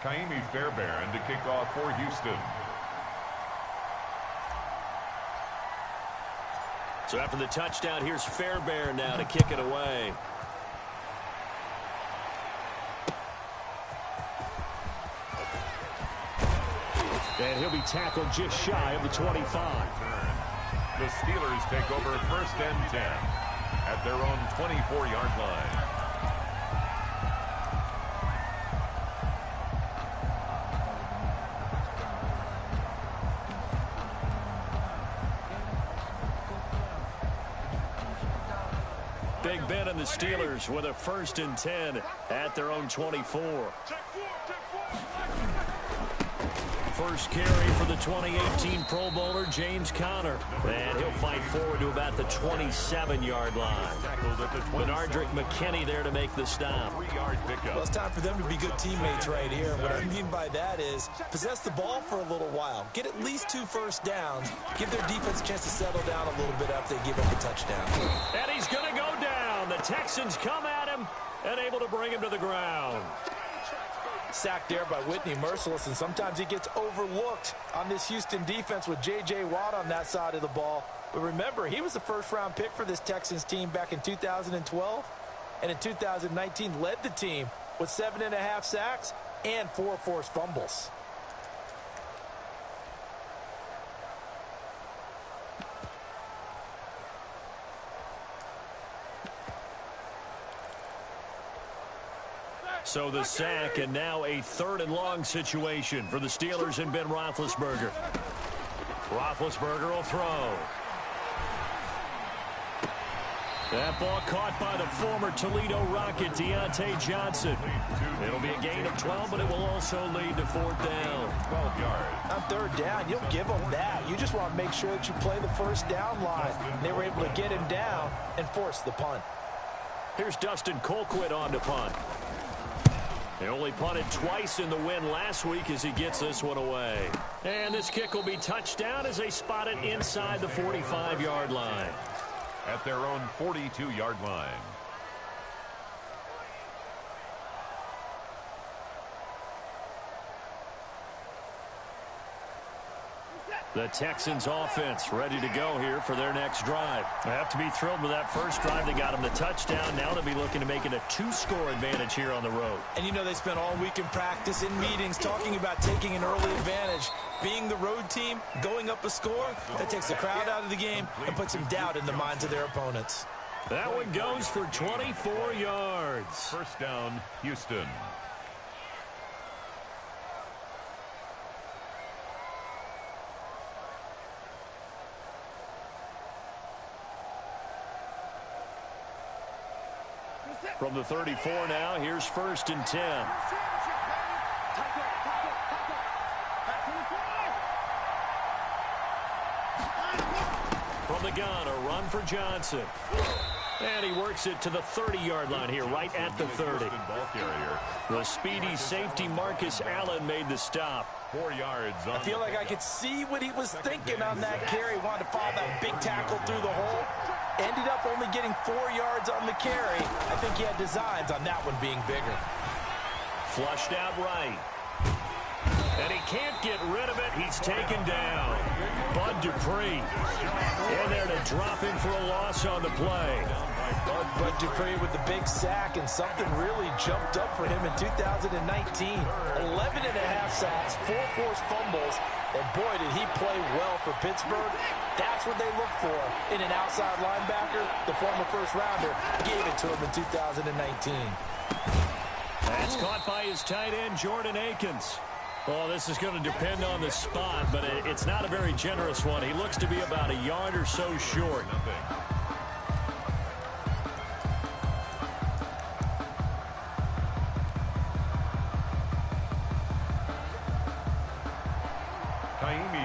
Fairbairn to kick off for Houston. So after the touchdown, here's Fairbairn now to kick it away. And he'll be tackled just shy of the 25. The Steelers take over 1st and 10 at their own 24-yard line. Big Ben and the Steelers with a 1st and 10 at their own 24. First carry for the 2018 Pro Bowler, James Conner. And he'll fight forward to about the 27-yard line. Benardrick McKinney there to make the stop. Well, it's time for them to be good teammates right here. And what I mean by that is possess the ball for a little while. Get at least 2 first downs. Give their defense a chance to settle down a little bit after they give up a touchdown. And he's going to go down. The Texans come at him and able to bring him to the ground. Sacked there by Whitney Merciless, and sometimes he gets overlooked on this Houston defense with J.J. Watt on that side of the ball. But remember, he was the first-round pick for this Texans team back in 2012, and in 2019 led the team with 7.5 sacks and 4 forced fumbles. So the sack, and now a 3rd and long situation for the Steelers and Ben Roethlisberger. Roethlisberger will throw. That ball caught by the former Toledo Rocket, Deontay Johnson. It'll be a gain of 12, but it will also lead to 4th down. 12 yards. On 3rd down, you'll give them that. You just want to make sure that you play the first down line. They were able to get him down and force the punt. Here's Dustin Colquitt on to punt. They only punted twice in the win last week as he gets this one away. And this kick will be touchdown as they spot it inside the 45-yard line. At their own 42-yard line. The Texans offense ready to go here for their next drive. They have to be thrilled with that first drive. They got them the touchdown. Now they'll be looking to make it a 2-score advantage here on the road. And you know they spent all week in practice, in meetings, talking about taking an early advantage. Being the road team, going up a score, that takes the crowd out of the game and puts some doubt in the minds of their opponents. That one goes for 24 yards. 1st down, Houston. From the 34 now, here's 1st and 10. From the gun, a run for Johnson. And he works it to the 30-yard line here, right at the 30. The speedy safety Marcus Allen made the stop. 4 yards. I feel like I could see what he was thinking on that carry. Wanted to follow that big tackle through the hole. Ended up only getting 4 yards on the carry. I think he had designs on that one being bigger. Flushed out right. And he can't get rid of it. He's taken down. Bud Dupree in there to drop him for a loss on the play. Bud Dupree with the big sack, and something really jumped up for him in 2019. 11.5 sacks, 4 forced fumbles, and boy, did he play well for Pittsburgh. That's what they look for in an outside linebacker. The former first-rounder gave it to him in 2019. That's caught by his tight end, Jordan Akins. Well, this is going to depend on the spot, but it's not a very generous one. He looks to be about a yard or so short.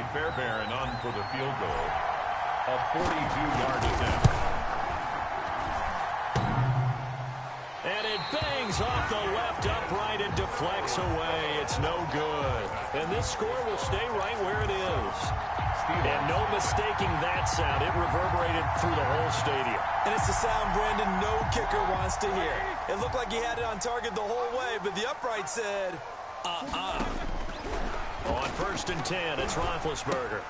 Fairbairn on for the field goal. A 42-yard attempt. And it bangs off the left upright and deflects away. It's no good. And this score will stay right where it is. And no mistaking that sound. It reverberated through the whole stadium. And it's the sound Brandon no kicker wants to hear. It looked like he had it on target the whole way, but the upright said, On 1st and 10, it's Roethlisberger.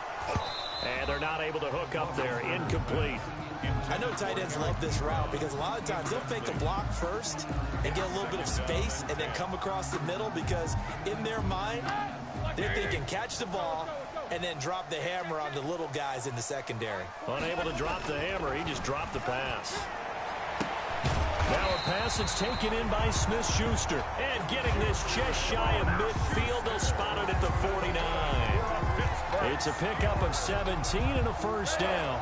And they're not able to hook up there. Incomplete. I know tight ends love this route because a lot of times they'll fake a block first and get a little bit of space and then come across the middle because in their mind, they're thinking catch the ball and then drop the hammer on the little guys in the secondary. Unable to drop the hammer, he just dropped the pass. Now a pass that's taken in by Smith-Schuster. And getting this just shy of midfield, they'll spot it at the 49. It's a pickup of 17 and a first down.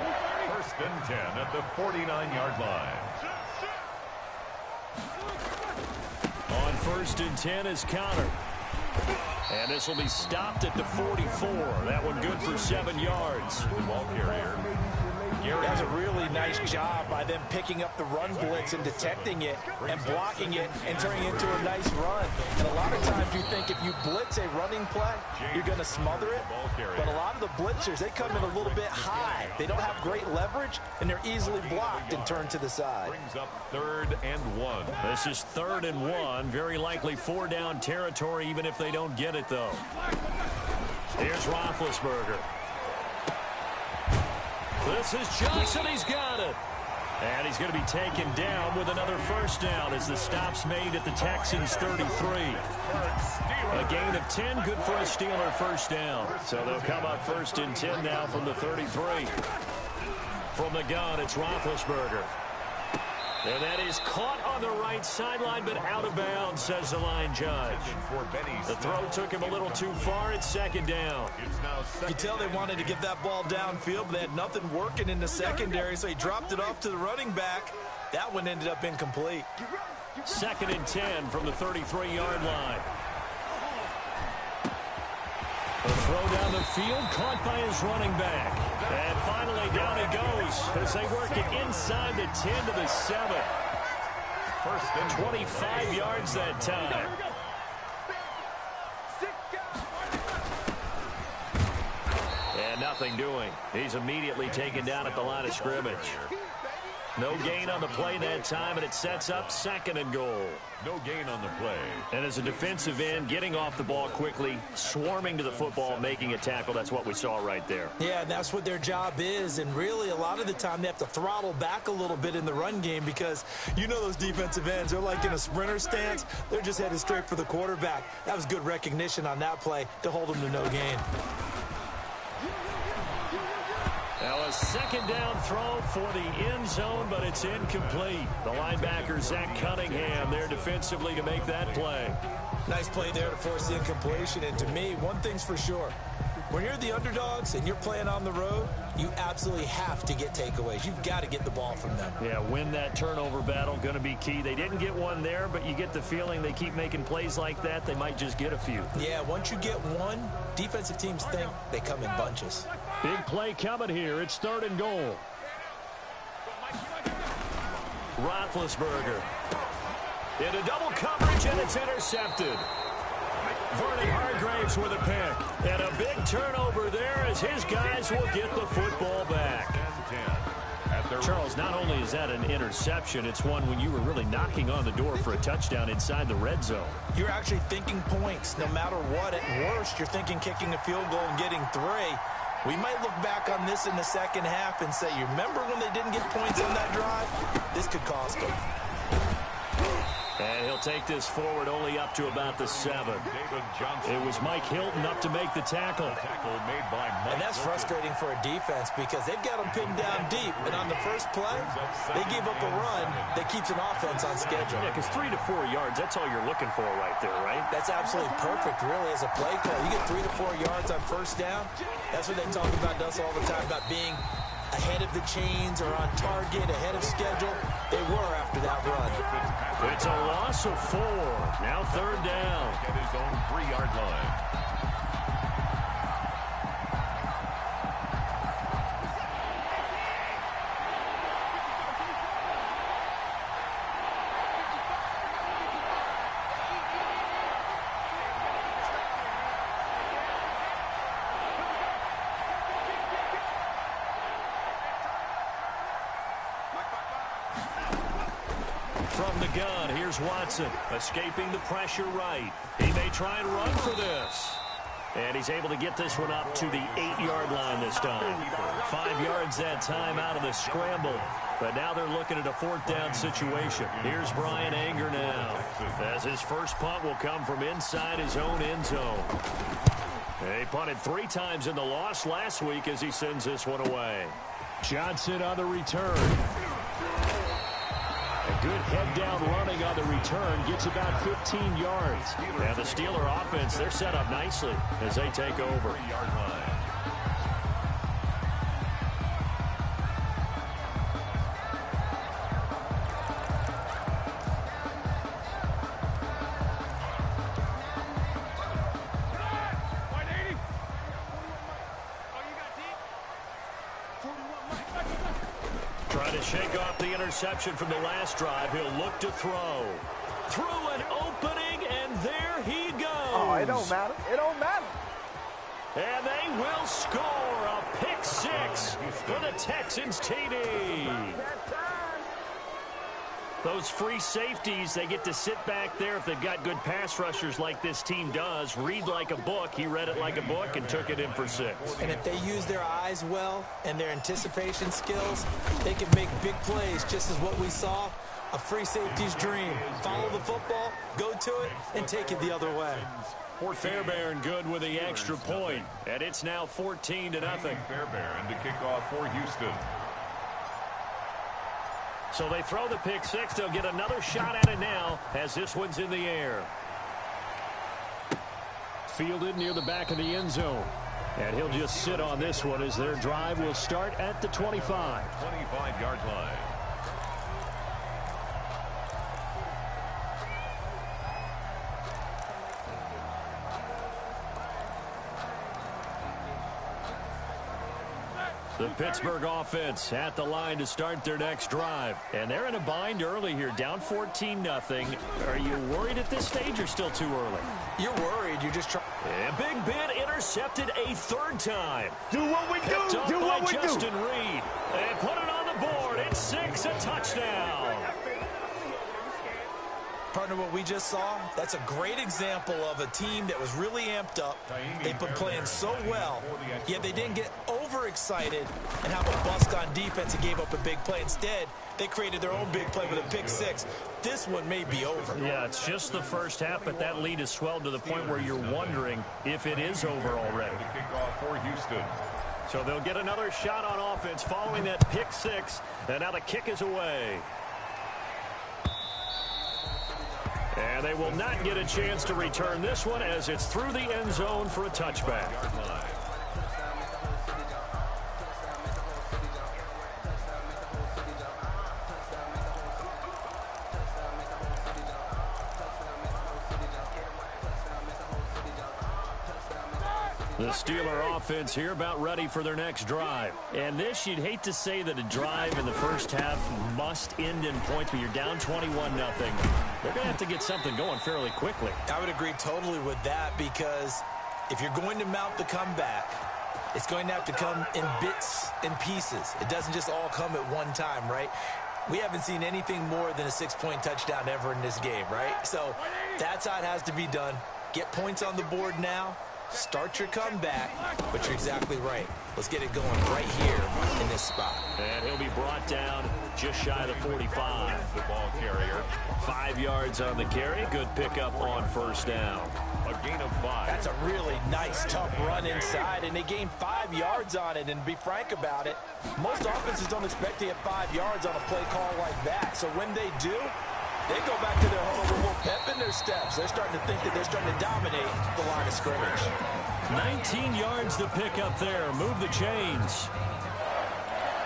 1st and 10 at the 49-yard line. On 1st and 10 is Connor. And this will be stopped at the 44. That one good for 7 yards. Ball carrier. That's a really nice job by them picking up the run blitz and detecting it and blocking it and turning it into a nice run. And a lot of times you think if you blitz a running play, you're going to smother it. But a lot of the blitzers, they come in a little bit high. They don't have great leverage, and they're easily blocked and turned to the side. Brings up 3rd and 1. This is 3rd and 1. Very likely 4-down territory, even if they don't get it, though. Here's Roethlisberger. This is Johnson. He's got it. And he's going to be taken down with another first down as the stop's made at the Texans' 33. A gain of 10, good for a Steeler first down. So they'll come up 1st and 10 now from the 33. From the gun, it's Roethlisberger. And that is caught on the right sideline, but out of bounds, says the line judge. The throw took him a little too far. It's 2nd down. You can tell they wanted to get that ball downfield, but they had nothing working in the secondary, so he dropped it off to the running back. That one ended up incomplete. 2nd and 10 from the 33-yard line. The throw down the field, caught by his running back. And finally, down he goes as they work it inside the 10 to the 7. 1st and 25 yards that time. And nothing doing. He's immediately taken down at the line of scrimmage. No gain on the play that time, and it sets up 2nd and goal. No gain on the play. And as a defensive end, getting off the ball quickly, swarming to the football, making a tackle, that's what we saw right there. Yeah, that's what their job is, and really a lot of the time they have to throttle back a little bit in the run game because you know those defensive ends, they're like in a sprinter stance. They're just headed straight for the quarterback. That was good recognition on that play to hold them to no gain. Now a 2nd down throw for the end zone, but it's incomplete. The linebacker, Zach Cunningham, there defensively to make that play. Nice play there to force the incompletion. And to me, one thing's for sure. When you're the underdogs and you're playing on the road, you absolutely have to get takeaways. You've got to get the ball from them. Yeah, win that turnover battle, going to be key. They didn't get one there, but you get the feeling they keep making plays like that, they might just get a few. Yeah, once you get one, defensive teams think they come in bunches. Big play coming here. It's 3rd and goal. Roethlisberger into double coverage, and it's intercepted. Vernon Hargraves with a pick. And a big turnover there as his guys will get the football back. Charles, not only is that an interception, it's one when you were really knocking on the door for a touchdown inside the red zone. You're actually thinking points no matter what. At worst, you're thinking kicking a field goal and getting 3. We might look back on this in the second half and say, you remember when they didn't get points on that drive? This could cost them. And he'll take this forward only up to about the 7. It was Mike Hilton up to make the tackle. And that's frustrating for a defense because they've got them pinned down deep. And on the first play, they give up a run that keeps an offense on schedule. Yeah, because 3 to 4 yards, that's all you're looking for right there, right? That's absolutely perfect, really, as a play call. You get 3 to 4 yards on first down. That's what they talk about us all the time, about being ahead of the chains or on target, ahead of schedule. They were after that run. It's a loss of 4. Now 3rd down. At his own 3-yard line. From the gun, here's Watson, escaping the pressure right. He may try and run for this. And he's able to get this one up to the 8-yard line this time. 5 yards that time out of the scramble. But now they're looking at a 4th down situation. Here's Brian Anger now, as his first punt will come from inside his own end zone. He punted 3 times in the loss last week as he sends this one away. Johnson on the return. A good head-down running on the return gets about 15 yards. And the Steeler offense, they're set up nicely as they take over. Trying to shake off the interception from the last drive. He'll look to throw. Through an opening, and there he goes. Oh, it don't matter. It don't matter. And they will score a pick 6 for the Texans TD. Those free safeties, they get to sit back there if they've got good pass rushers like this team does. Read like a book. He read it like a book and took it in for 6. And if they use their eyes well and their anticipation skills, they can make big plays, just as what we saw. A free safety's dream. Follow the football, go to it, and take it the other way. Fairbairn good with the extra point. And it's now 14-0. Fairbairn to kick off for Houston. So they throw the pick 6. They'll get another shot at it now as this one's in the air. Fielded near the back of the end zone. And he'll just sit on this one as their drive will start at the 25. 25-yard line. The Pittsburgh offense at the line to start their next drive. And they're in a bind early here, down 14-0. Are you worried at this stage or still too early? You're worried. You're just trying. And Big Ben intercepted a 3rd time. Do what we do. Do what we do. Justin Reed. And put it on the board. It's 6, a touchdown. Partner, what we just saw, that's a great example of a team that was really amped up. They've been playing so well, yet they didn't get overexcited and have a bust on defense and gave up a big play. Instead, they created their own big play with a pick 6. This one may be over. Yeah, it's just the first half, but that lead has swelled to the point where you're wondering if it is over already. To kick off for Houston. So they'll get another shot on offense following that pick 6, and now the kick is away. And they will not get a chance to return this one as it's through the end zone for a touchback. The Steeler offense here about ready for their next drive. And this, you'd hate to say that a drive in the first half must end in points, but you're down 21-0. They're going to have to get something going fairly quickly. I would agree totally with that, because if you're going to mount the comeback, it's going to have to come in bits and pieces. It doesn't just all come at one time, right? We haven't seen anything more than a 6-point touchdown ever in this game, right? So that's how it has to be done. Get points on the board now. Start your comeback, but you're exactly right. Let's get it going right here in this spot. And he'll be brought down just shy of the 45. The ball carrier. 5 yards on the carry. Good pickup on 1st down. A gain of 5. That's a really nice, tough run inside, and they gained 5 yards on it. And to be frank about it, most offenses don't expect to get 5 yards on a play call like that. So when they do, they go back to their huddle with a little pep in their steps. They're starting to think that they're starting to dominate the line of scrimmage. 19 yards to pick up there. Move the chains.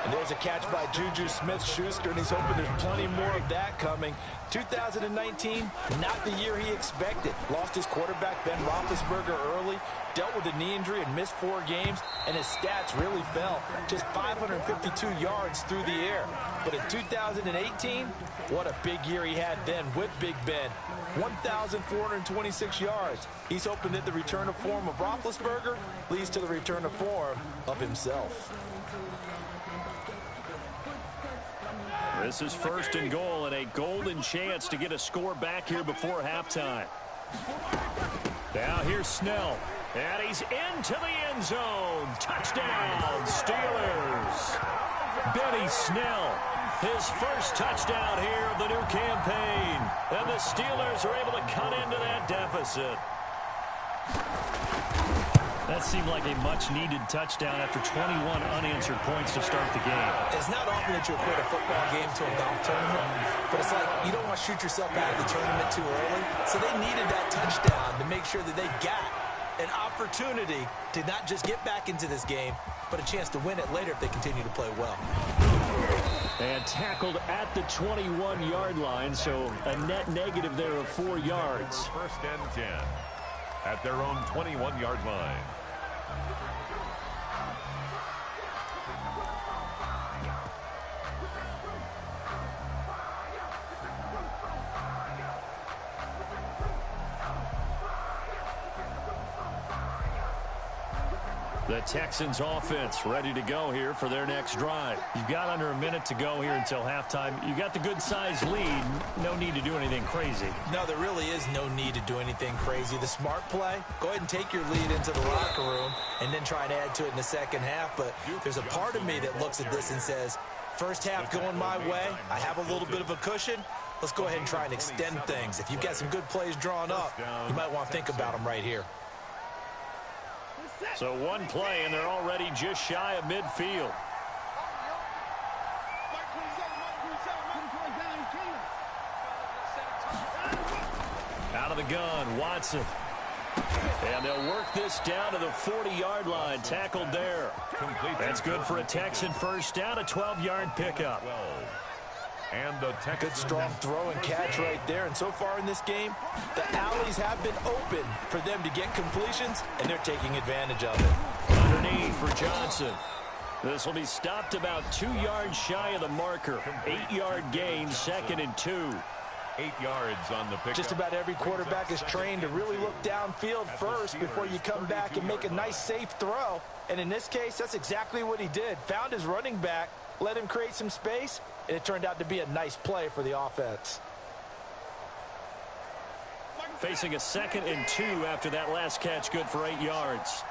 And there's a catch by Juju Smith-Schuster, and he's hoping there's plenty more of that coming. 2019, not the year he expected. Lost his quarterback, Ben Roethlisberger, early. Dealt with a knee injury and missed 4 games, and his stats really fell. Just 552 yards through the air. But in 2018, what a big year he had then with Big Ben. 1,426 yards. He's hoping that the return to form of Roethlisberger leads to the return to form of himself. This is first and goal and a golden chance to get a score back here before halftime. Now here's Snell. And he's into the end zone. Touchdown, Steelers. Benny Snell, his first touchdown here of the new campaign. And the Steelers are able to cut into that deficit. That seemed like a much-needed touchdown after 21 unanswered points to start the game. It's not often that you equate a football game to a golf tournament, but it's like you don't want to shoot yourself out of the tournament too early. So they needed that touchdown to make sure that they got an opportunity to not just get back into this game, but a chance to win it later if they continue to play well. And tackled at the 21-yard line, so a net negative there of 4 yards. First and 10 at their own 21-yard line. The Texans offense ready to go here for their next drive. You've got under a minute to go here until halftime. You got the good-sized lead. No need to do anything crazy. No, there really is no need to do anything crazy. The smart play, go ahead and take your lead into the locker room and then try and add to it in the second half. But there's a part of me that looks at this and says, first half going my way, I have a little bit of a cushion. Let's go ahead and try and extend things. If you've got some good plays drawn up, you might want to think about them right here. So one play, and they're already just shy of midfield. Out of the gun, Watson. And they'll work this down to the 40-yard line. Tackled there. That's good for a Texan first down, a 12-yard pickup. And the good strong throw and catch right there. And so far in this game, the alleys have been open for them to get completions, and they're taking advantage of it. Underneath for Johnson. This will be stopped about 2 yards shy of the marker. 8-yard gain, 2nd and 2. 8 yards on the pick. Just about every quarterback is trained to really look downfield first before you come back and make a nice, safe throw. And in this case, that's exactly what he did. Found his running back, let him create some space, and it turned out to be a nice play for the offense. Facing a 2nd and 2 after that last catch, good for 8 yards.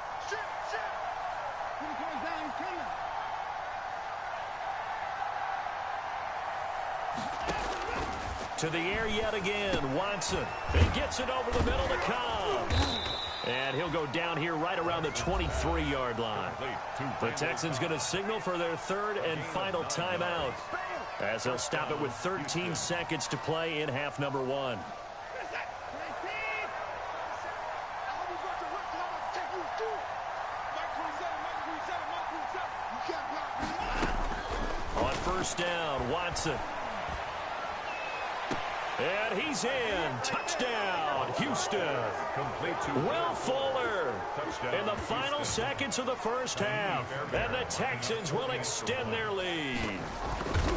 To the air yet again, Watson. He gets it over the middle to Cobb. And he'll go down here right around the 23-yard line. The Texans going to signal for their 3rd and final timeout, as they'll stop it with 13 seconds to play in half number 1. On first down, Watson. And he's in. Touchdown, Houston. Will Fuller in the final seconds of the first half. And the Texans will extend their lead.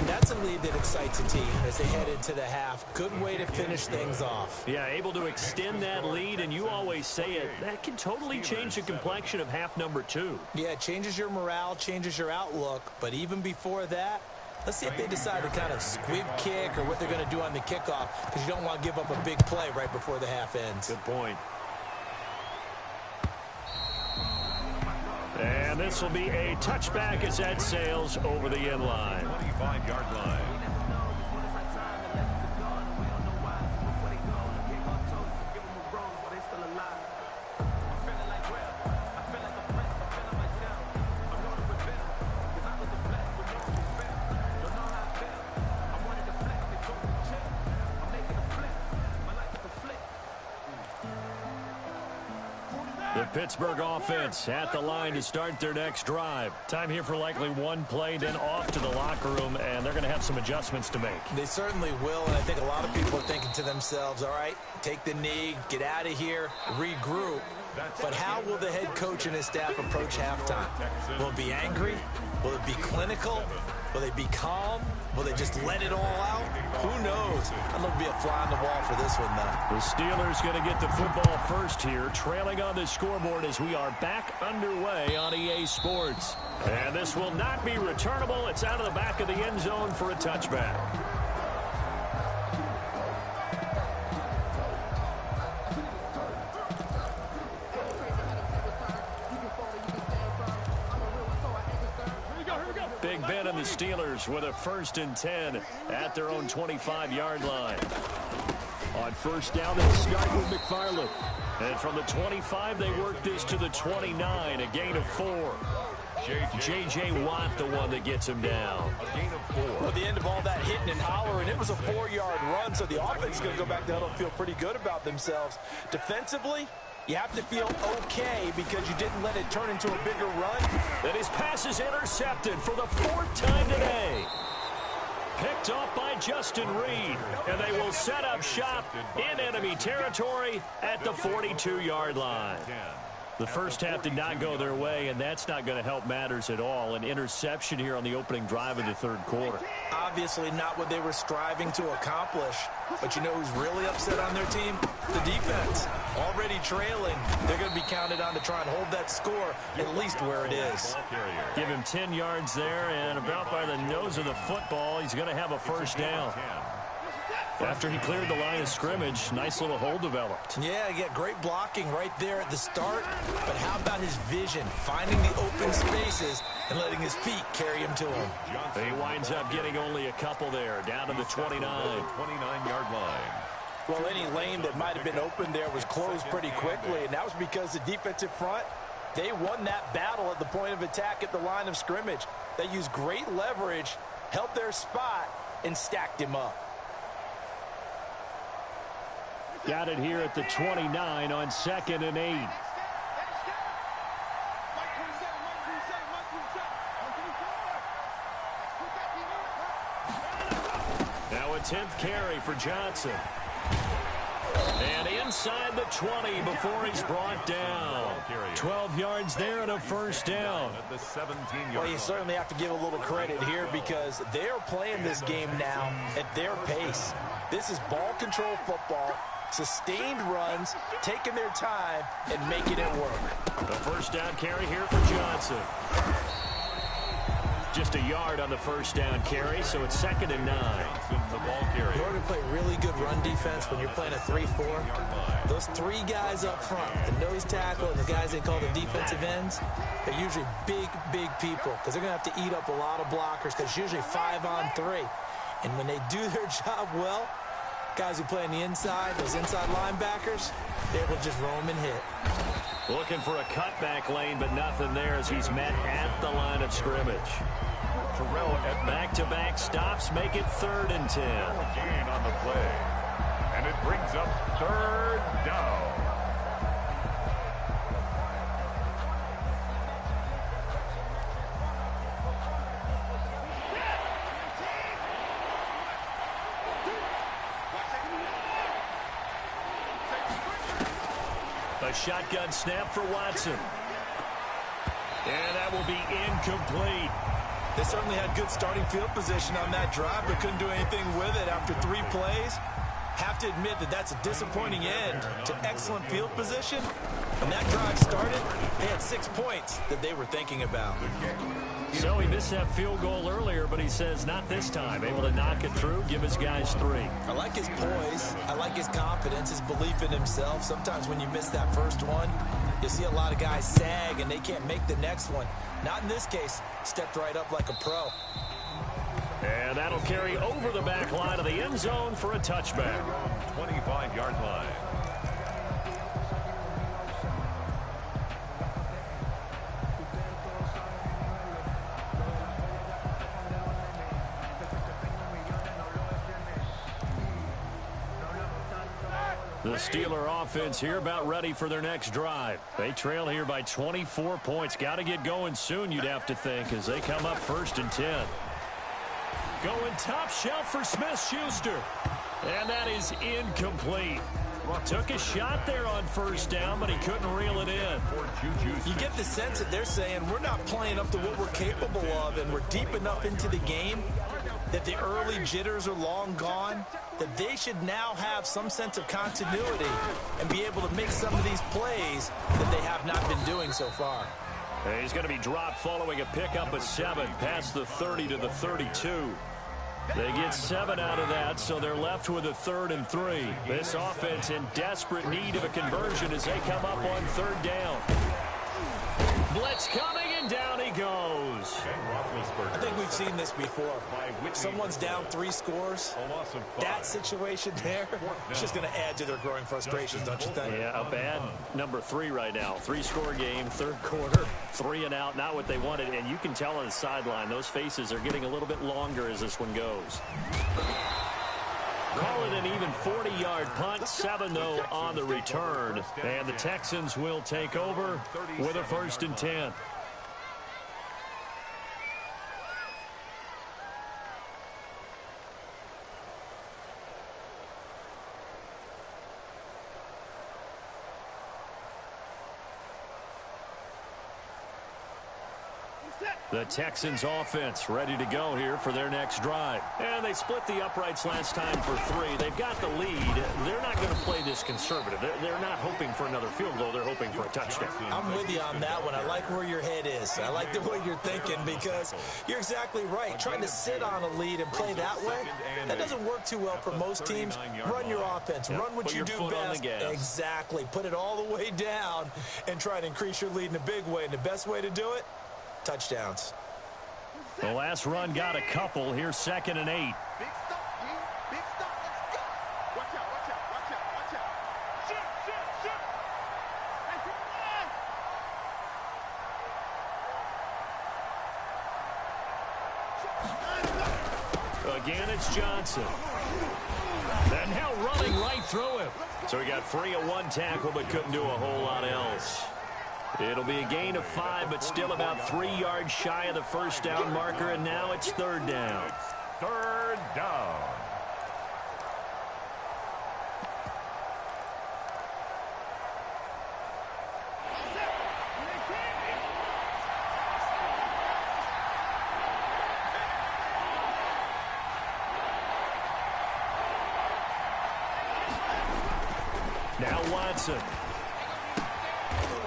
That's a lead that excites a team as they head into the half. Good way to finish things off. Yeah, able to extend that lead, and you always say it, that can totally change the complexion of half number 2. Yeah, it changes your morale, changes your outlook. But even before that, let's see if they decide to kind of squib kick or what they're going to do on the kickoff, because you don't want to give up a big play right before the half ends. Good point. And this will be a touchback as that sails over the end line. 25-yard line. The Pittsburgh offense at the line to start their next drive. Time here for likely one play, then off to the locker room, and they're going to have some adjustments to make. They certainly will, and I think a lot of people are thinking to themselves, all right, take the knee, get out of here, regroup. But how will the head coach and his staff approach halftime? Will it be angry? Will it be clinical? Will they be calm? Will they just let it all out? Who knows? I'd love to be a fly on the wall for this one, though. The Steelers going to get the football first here, trailing on the scoreboard as we are back underway on EA Sports. And this will not be returnable. It's out of the back of the end zone for a touchback. Big Ben and the Steelers with a 1st and 10 at their own 25-yard line. On first down, they start with McFarland. And from the 25, they work this to the 29, a gain of 4. J.J. Watt, the one that gets him down. A gain of 4. Well, at the end of all that hitting and hollering, it was a 4-yard run, so the offense is going to go back to huddle and feel pretty good about themselves. Defensively, you have to feel okay because you didn't let it turn into a bigger run. And his pass is intercepted for the 4th time today. Picked off by Justin Reed, and they will set up shop in enemy territory at the 42-yard line. The first half did not go their way, and that's not going to help matters at all. An interception here on the opening drive of the 3rd quarter. Obviously not what they were striving to accomplish. But you know who's really upset on their team? The defense. Already trailing. They're going to be counted on to try and hold that score at least where it is. Give him 10 yards there, and about by the nose of the football, he's going to have a 1st down. After he cleared the line of scrimmage, nice little hole developed. Yeah, he got great blocking right there at the start. But how about his vision, finding the open spaces and letting his feet carry him to him? He winds up getting only a couple there, down to the 29-yard line. Well, any lane that might have been open there was closed pretty quickly, and that was because the defensive front, they won that battle at the point of attack at the line of scrimmage. They used great leverage, held their spot, and stacked him up. Got it here at the 29 on 2nd and 8. Now a 10th carry for Johnson. And inside the 20 before he's brought down. 12 yards there and a 1st down. Well, you certainly have to give a little credit here because they're playing this game now at their pace. This is ball control football. Sustained runs, taking their time, and making it work. The 1st down carry here for Johnson. Just a yard on the 1st down carry, so it's 2nd and 9. In order to play really good run defense when you're playing a 3-4, those 3 guys up front, the nose tackle and the guys they call the defensive ends, they're usually big, big people because they're going to have to eat up a lot of blockers because it's usually 5 on 3. And when they do their job well, guys who play on the inside, those inside linebackers, they're able to just roam and hit. Looking for a cutback lane, but nothing there as he's met at the line of scrimmage. Back-to-back stops make it 3rd and 10. Gain on the play. And it brings up 3rd down. A shotgun snap for Watson. And that will be incomplete. They certainly had good starting field position on that drive, but couldn't do anything with it after 3 plays. Have to admit that that's a disappointing end to excellent field position. When that drive started, they had 6 points that they were thinking about. So he missed that field goal earlier, but he says not this time. Able to knock it through, give his guys 3. I like his poise. I like his confidence, his belief in himself. Sometimes when you miss that first one, you see a lot of guys sag and they can't make the next one. Not in this case. Stepped right up like a pro. And that'll carry over the back line of the end zone for a touchback. 25-yard line. The Steeler offense here about ready for their next drive. They trail here by 24 points. Got to get going soon, you'd have to think, as they come up 1st and 10. Going top shelf for Smith-Schuster. And that is incomplete. Took a shot there on first down, but he couldn't reel it in. You get the sense that they're saying we're not playing up to what we're capable of, and we're deep enough into the game that the early jitters are long gone, that they should now have some sense of continuity and be able to make some of these plays that they have not been doing so far. He's going to be dropped following a pickup of 7 past the 30 to the 32. They get 7 out of that, so they're left with a 3rd and 3. This offense in desperate need of a conversion as they come up on 3rd down. Blitz coming, and down he goes. I think we've seen this before. Someone's down 3 scores. That situation there is just going to add to their growing frustrations, don't you think? Yeah, a bad number 3 right now. 3-score game, 3rd quarter, 3 and out, not what they wanted. And you can tell on the sideline, those faces are getting a little bit longer as this one goes. Call it an even 40-yard punt, 7 though on the return. And the Texans will take over with a 1st and 10. The Texans offense ready to go here for their next drive. And they split the uprights last time for 3. They've got the lead. They're not going to play this conservative. They're not hoping for another field goal. They're hoping for a touchdown. I'm with you on that one. I like where your head is. I like the way you're thinking because you're exactly right. Trying to sit on a lead and play that way, that doesn't work too well for most teams. Run your offense. Run what you do best. Exactly. Put it all the way down and try to increase your lead in a big way. And the best way to do it? Touchdowns. The last run got a couple. Here's 2nd and 8. Big stop, G. Big stop. Let's go. Watch out, watch out, watch out, watch out. Shoot, shoot, shoot. Again, it's Johnson. And now running right through him. So he got free of 1 tackle, but couldn't do a whole lot else. It'll be a gain of 5, but still about 3 yards shy of the 1st down marker, and now it's 3rd down. 3rd down. Now Watson.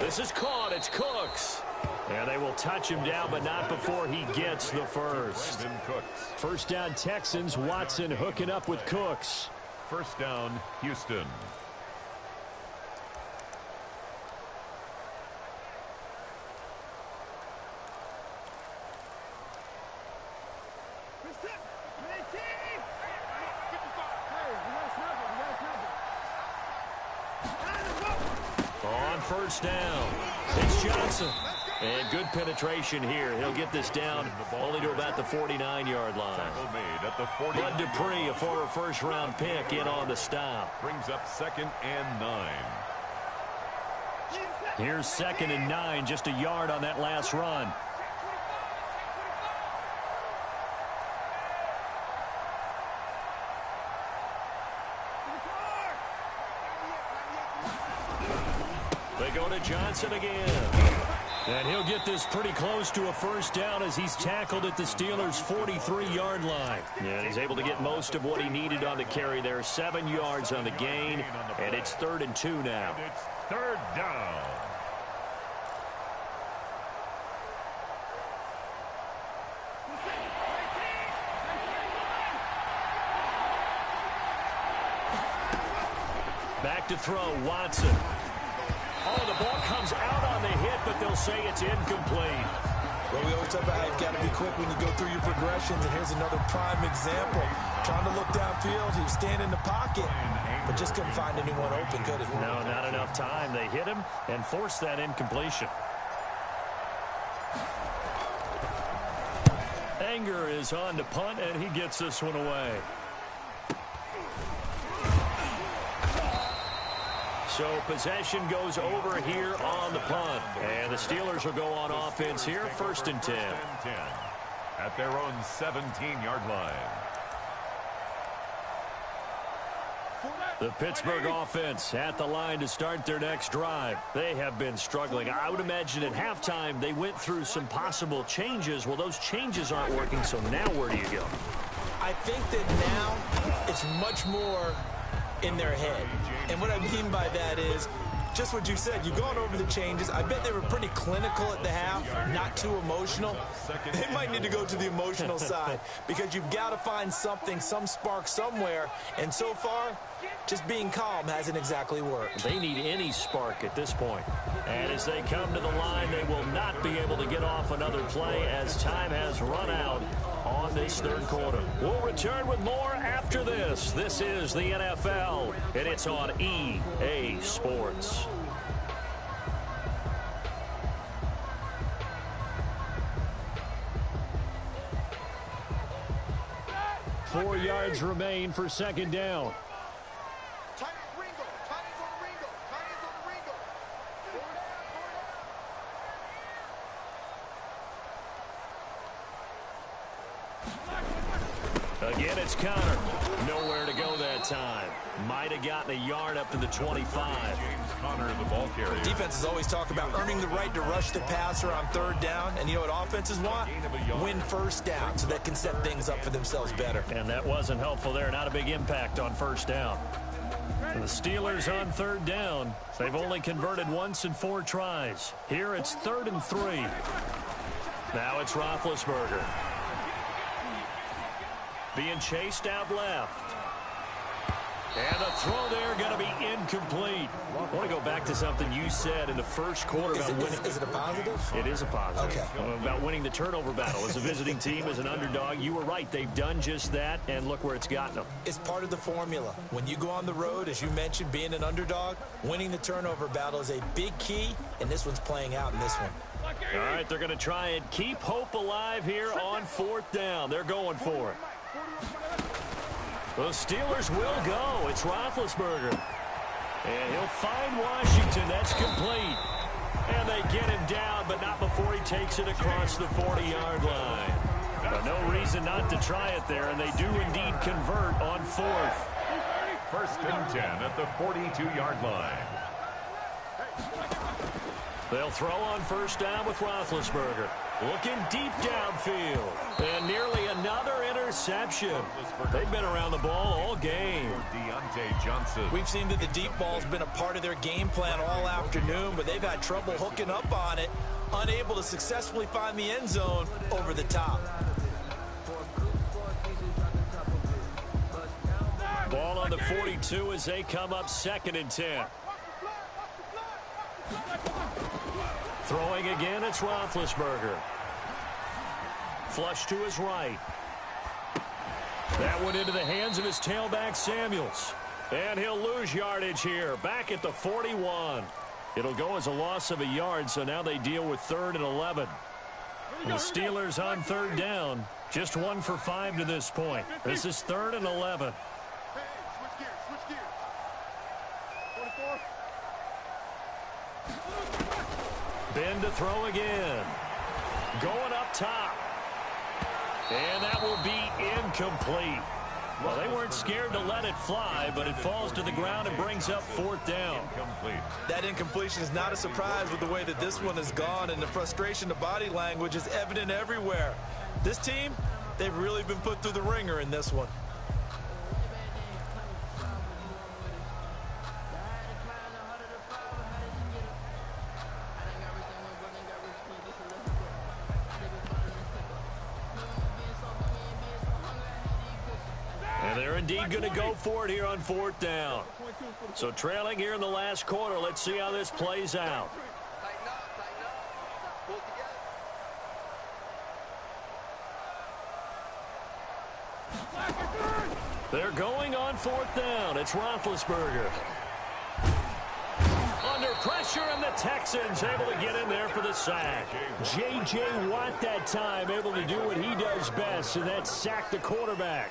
This is caught. It's Cooks. And they will touch him down, but not before he gets the first. 1st down Texans. Watson hooking up with Cooks. 1st down, Houston. On 1st down, it's Johnson. And good penetration here. He'll get this down only to about the 49-yard line. Bud Dupree, a former 1st-round pick, in on the stop. Brings up 2nd and 9. Here's 2nd and 9, just a yard on that last run. They go to Johnson again. And he'll get this pretty close to a 1st down as he's tackled at the Steelers' 43-yard line. And he's able to get most of what he needed on the carry there. 7 yards on the gain, and it's 3rd and 2 now. It's 3rd down. Back to throw, Watson. Oh, the ball comes out on the hit, but they'll say it's incomplete. Well, we always talk about how you've got to be quick when you go through your progressions, and here's another prime example. Trying to look downfield, he was standing in the pocket, but just couldn't find anyone open, could he? No, not enough time. They hit him and forced that incompletion. Anger is on to punt, and he gets this one away. So possession goes over here on the punt. And the Steelers will go on offense here, 1st and 10. At their own 17-yard line. The Pittsburgh offense at the line to start their next drive. They have been struggling. I would imagine at halftime they went through some possible changes. Well, those changes aren't working, so now where do you go? I think that now it's much more in their head. And what I mean by that is just what you said. You've gone over the changes. I bet they were pretty clinical at the half, not too emotional. They might need to go to the emotional side because you've got to find something, some spark somewhere. And so far, just being calm hasn't exactly worked. They need any spark at this point. And as they come to the line, they will not be able to get off another play as time has run out on this third quarter. We'll return with more after this. This is the NFL, and it's on EA Sports. Four yards remain for second down. Again, it's Connor. Nowhere to go that time. Might have gotten a yard up to the 25. James Conner, the ball carrier. Defenses always talk about earning the right to rush the passer on third down. And you know what offenses want? Win first down so they can set things up for themselves better. And that wasn't helpful there. Not a big impact on first down. And the Steelers on third down. They've only converted once in 4 tries. Here it's 3rd and 3. Now it's Roethlisberger. Being chased out left. And the throw there going to be incomplete. I want to go back to something you said in the first quarter about winning. Is it a positive? It is a positive. Okay. About winning the turnover battle. As a visiting team, as an underdog, you were right. They've done just that, and look where it's gotten them. It's part of the formula. When you go on the road, as you mentioned, being an underdog, winning the turnover battle is a big key, and this one's playing out in this one. All right, they're going to try and keep hope alive here on 4th down. They're going for it. The Steelers will go. It's Roethlisberger. And he'll find Washington. That's complete. And they get him down, but not before he takes it across the 40-yard line. But no reason not to try it there, and they do indeed convert on 4th. 1st and 10 at the 42-yard line. They'll throw on 1st down with Roethlisberger. Looking deep downfield. And nearly another interception. They've been around the ball all game. Deontay Johnson. We've seen that the deep ball's been a part of their game plan all afternoon, but they've had trouble hooking up on it, unable to successfully find the end zone over the top. Ball on the 42 as they come up 2nd and 10. Throwing again, it's Roethlisberger. Flush to his right. That went into the hands of his tailback, Samuels. And he'll lose yardage here, back at the 41. It'll go as a loss of a yard, so now they deal with 3rd and 11. And the Steelers on 3rd down, just 1 for 5 to this point. This is 3rd and 11. Switch gears. 24. Ben to throw again. Going up top. And that will be incomplete. Well, they weren't scared to let it fly, but it falls to the ground and brings up 4th down. Incomplete. That incompletion is not a surprise with the way that this one has gone, and the frustration, the body language is evident everywhere. This team, they've really been put through the ringer in this one. Indeed going to go for it here on 4th down. So trailing here in the last quarter. Let's see how this plays out. Tighten up. Pull together. They're going on 4th down. It's Roethlisberger. Under pressure, and the Texans able to get in there for the sack. J.J. Watt that time able to do what he does best, and that's sack the quarterback.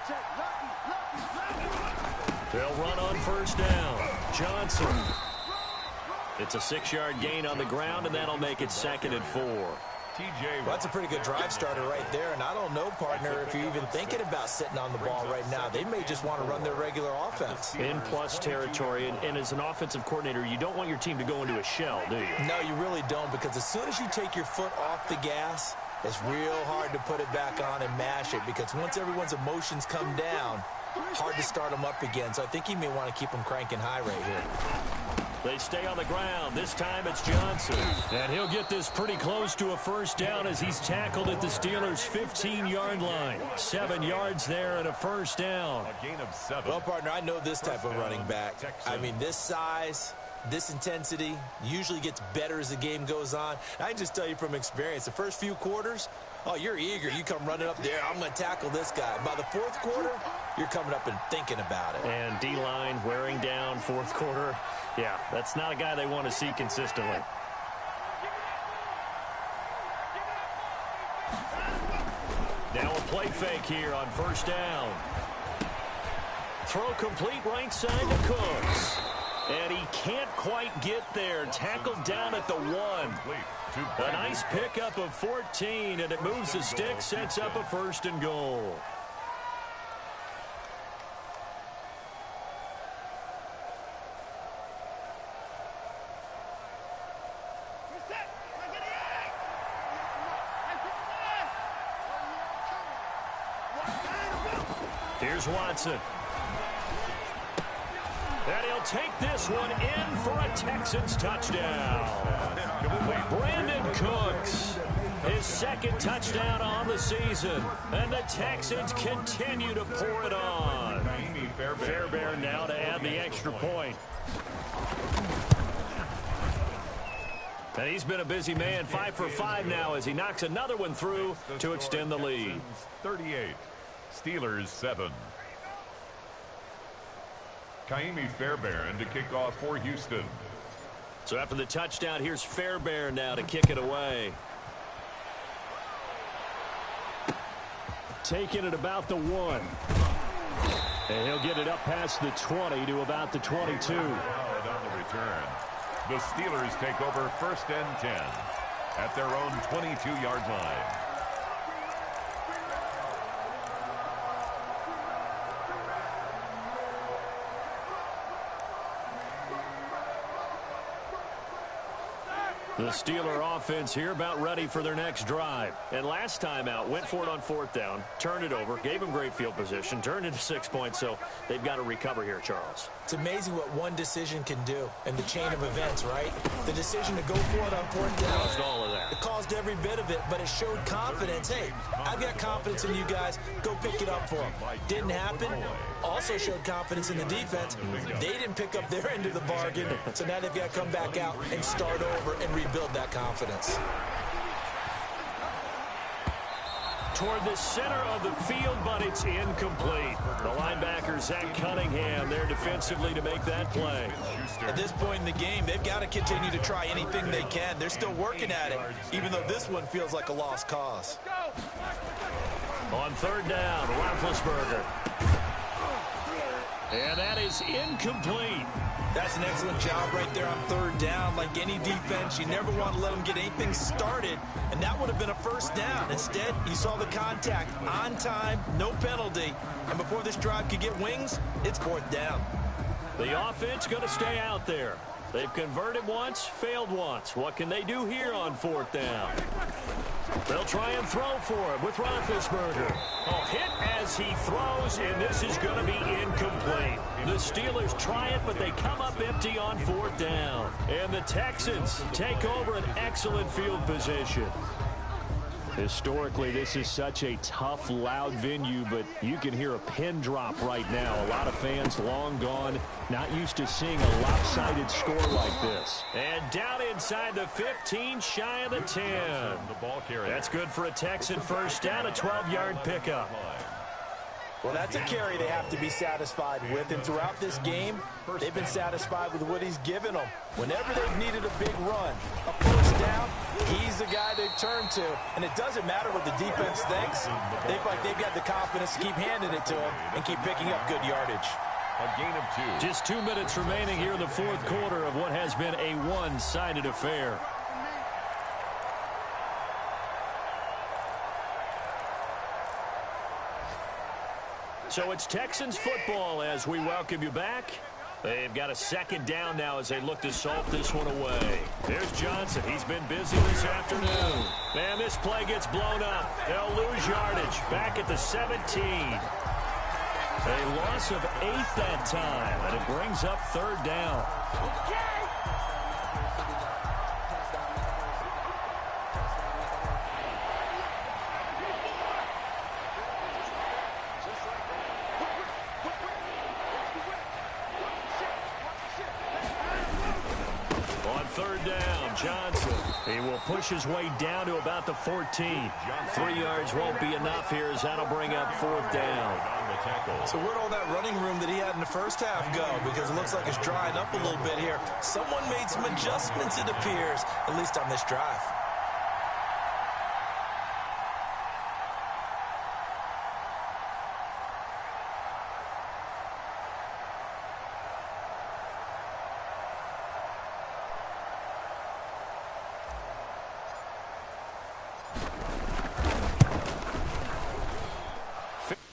Check. Lucky. They'll run on first down. Johnson. It's a 6-yard gain on the ground, and that'll make it 2nd and 4. Well, that's a pretty good drive starter right there, and I don't know, partner, if you're even thinking about sitting on the ball right now. They may just want to run their regular offense. In plus territory, and as an offensive coordinator, you don't want your team to go into a shell, do you? No, you really don't, because as soon as you take your foot off the gas, it's real hard to put it back on and mash it, because once everyone's emotions come down, hard to start them up again. So I think he may want to keep them cranking high right here. They stay on the ground. This time it's Johnson. And he'll get this pretty close to a first down as he's tackled at the Steelers' 15-yard line. 7 yards there and a first down. A gain of 7. Well, partner, I know this type of running back. I mean, this size, this intensity usually gets better as the game goes on. I can just tell you from experience, the first few quarters, oh, you're eager. You come running up there, I'm going to tackle this guy. By the fourth quarter, you're coming up and thinking about it. And D-line wearing down fourth quarter. Yeah, that's not a guy they want to see consistently. Now a play fake here on first down. Throw complete right side to Cooks. And he can't quite get there. Tackled down at the 1. A nice pickup of 14, and it moves the stick, sets up a 1st and goal. Here's Watson. And he'll take this one in for a Texans touchdown. Brandon Cooks, his 2nd touchdown on the season. And the Texans continue to pour it on. Fairbairn now to add the extra point. And he's been a busy man, 5 for 5 now as he knocks another one through to extend the lead. 38, Steelers 7. Kaimi Fairbairn to kick off for Houston. So after the touchdown, here's Fairbairn now to kick it away. Taking it about the 1. And he'll get it up past the 20 to about the 22. On the return, the Steelers take over 1st and 10 at their own 22-yard line. The Steeler offense here about ready for their next drive. And last time out, went for it on 4th down, turned it over, gave them great field position, turned into 6 points, so they've got to recover here, Charles. It's amazing what one decision can do in the chain of events, right? The decision to go for it on 4th down. Caused all of that. It caused every bit of it, but it showed confidence. Hey, I've got confidence in you guys. Go pick it up for them. Didn't happen. Also showed confidence in the defense. They didn't pick up their end of the bargain, so now they've got to come back out and start over and rebuild that confidence. Toward the center of the field, but it's incomplete. The linebacker, Zach Cunningham, there defensively to make that play. At this point in the game, they've got to continue to try anything they can. They're still working at it, even though this one feels like a lost cause. On 3rd down, Roethlisberger. And that is incomplete. That's an excellent job right there on 3rd down. Like any defense, you never want to let them get anything started, and that would have been a 1st down. Instead, you saw the contact on time, no penalty, and before this drive could get wings, it's 4th down. The offense going to stay out there. They've converted once, failed once. What can they do here on 4th down? They'll try and throw for it with Roethlisberger. Oh, hit as he throws, and this is going to be incomplete. The Steelers try it, but they come up empty on 4th down. And the Texans take over an excellent field position. Historically, this is such a tough, loud venue, but you can hear a pin drop right now. A lot of fans long gone, not used to seeing a lopsided score like this. And down inside the 15, shy of the 10. The ball carrier. That's good for a Texan 1st down, a 12-yard pickup. Well, that's a carry they have to be satisfied with, and throughout this game, they've been satisfied with what he's given them. Whenever they've needed a big run, a first down, he's the guy they've turned to. And it doesn't matter what the defense thinks. They feel like they've got the confidence to keep handing it to him and keep picking up good yardage. A gain of 2. Just 2 minutes remaining here in the fourth quarter of what has been a one-sided affair. So it's Texans football as we welcome you back. They've got a second down now as they look to salt this one away. There's Johnson. He's been busy this afternoon. Man, this play gets blown up. They'll lose yardage. Back at the 17. A loss of 8 that time, and it brings up third down. Third down, Johnson. He will push his way down to about the 14. 3 yards won't be enough here as that'll bring up fourth down. So where'd all that running room that he had in the first half go? Because it looks like it's drying up a little bit here. Someone made some adjustments, it appears, at least on this drive.